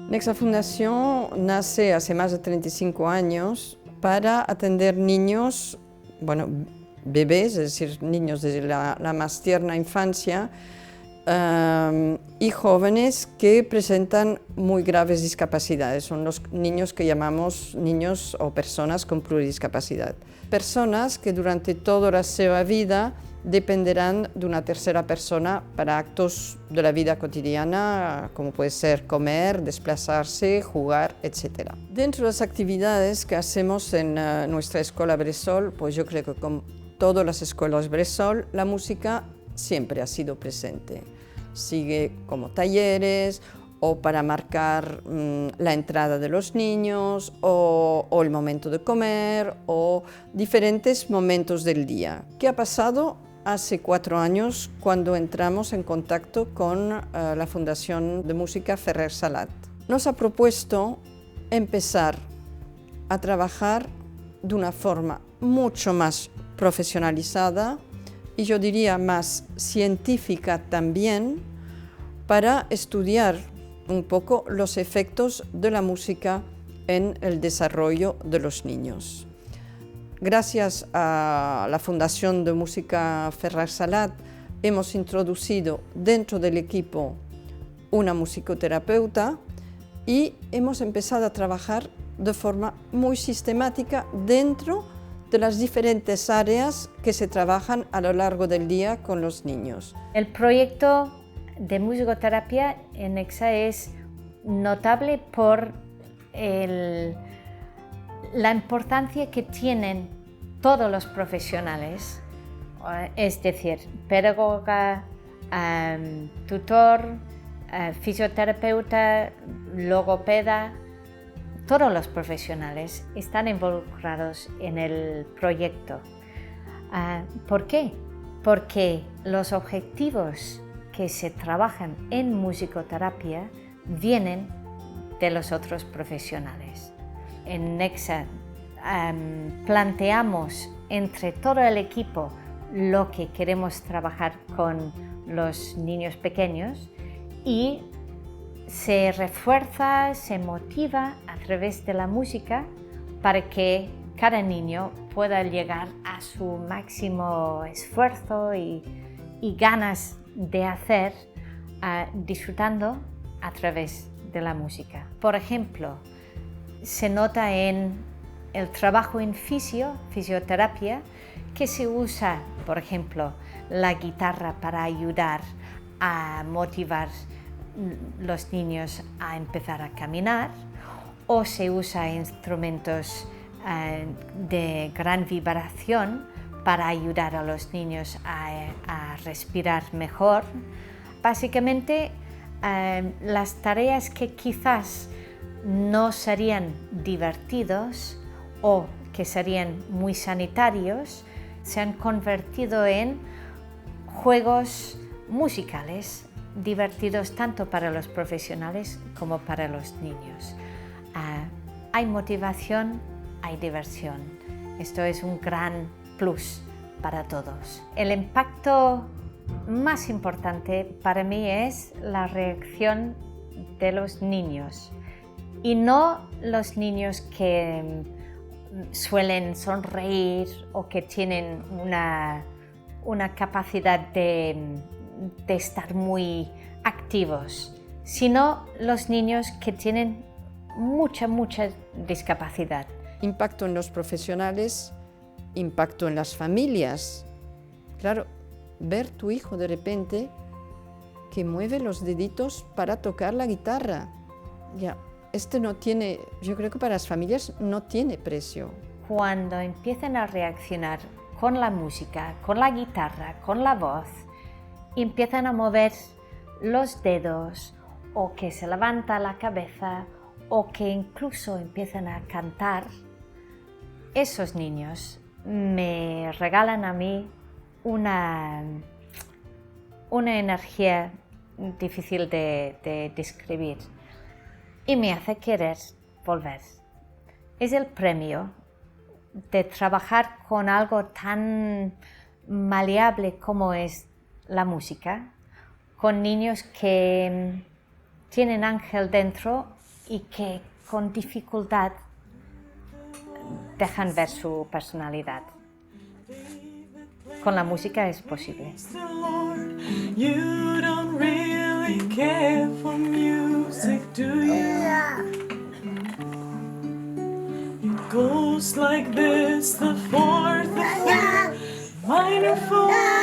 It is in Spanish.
Nexa Fundación nace hace más de 35 años para atender niños, bueno, bebés, es decir, niños desde la más tierna infancia, y jóvenes que presentan muy graves discapacidades. Son los niños que llamamos niños o personas con pluridiscapacidad. Personas que durante toda la seva vida dependerán de una tercera persona para actos de la vida cotidiana, como puede ser comer, desplazarse, jugar, etc. Dentro de las actividades que hacemos en nuestra escuela Bressol, pues yo creo que como todas las escuelas Bressol, la música siempre ha sido presente. Sigue como talleres o para marcar la entrada de los niños o el momento de comer o diferentes momentos del día. ¿Qué ha pasado? Hace 4 años cuando entramos en contacto con la Fundación de Música Ferrer Salat. Nos ha propuesto empezar a trabajar de una forma mucho más profesionalizada y yo diría más científica también, para estudiar un poco los efectos de la música en el desarrollo de los niños. Gracias a la Fundación de Música Ferrer Salat hemos introducido dentro del equipo una musicoterapeuta y hemos empezado a trabajar de forma muy sistemática dentro de las diferentes áreas que se trabajan a lo largo del día con los niños. El proyecto de musicoterapia en Nexa es notable por la importancia que tienen todos los profesionales, es decir, pedagoga, tutor, fisioterapeuta, logopeda. Todos los profesionales están involucrados en el proyecto. ¿Por qué? Porque los objetivos que se trabajan en musicoterapia vienen de los otros profesionales. En Nexa planteamos entre todo el equipo lo que queremos trabajar con los niños pequeños y se refuerza, se motiva a través de la música para que cada niño pueda llegar a su máximo esfuerzo y ganas de hacer, disfrutando a través de la música. Por ejemplo, se nota en el trabajo en fisioterapia que se usa, por ejemplo, la guitarra para ayudar a motivar los niños a empezar a caminar, o se usa instrumentos de gran vibración para ayudar a los niños a respirar mejor. Básicamente, las tareas que quizás no serían divertidos o que serían muy sanitarios se han convertido en juegos musicales divertidos tanto para los profesionales como para los niños. Hay motivación, hay diversión. Esto es un gran plus para todos. El impacto más importante para mí es la reacción de los niños, y no los niños que suelen sonreír o que tienen una capacidad de estar muy activos, sino los niños que tienen mucha discapacidad. Impacto en los profesionales, impacto en las familias. Claro, ver tu hijo de repente que mueve los deditos para tocar la guitarra. Ya, no tiene, yo creo que para las familias no tiene precio. Cuando empiezan a reaccionar con la música, con la guitarra, con la voz, empiezan a mover los dedos, o que se levanta la cabeza, o que incluso empiezan a cantar, esos niños me regalan a mí una energía difícil de describir y me hace querer volver. Es el premio de trabajar con algo tan maleable como es la música, con niños que tienen ángel dentro y que con dificultad dejan ver su personalidad. Con la música es posible. You don't really care for music, do you? It goes like this, the fourth, the fifth, minor fall.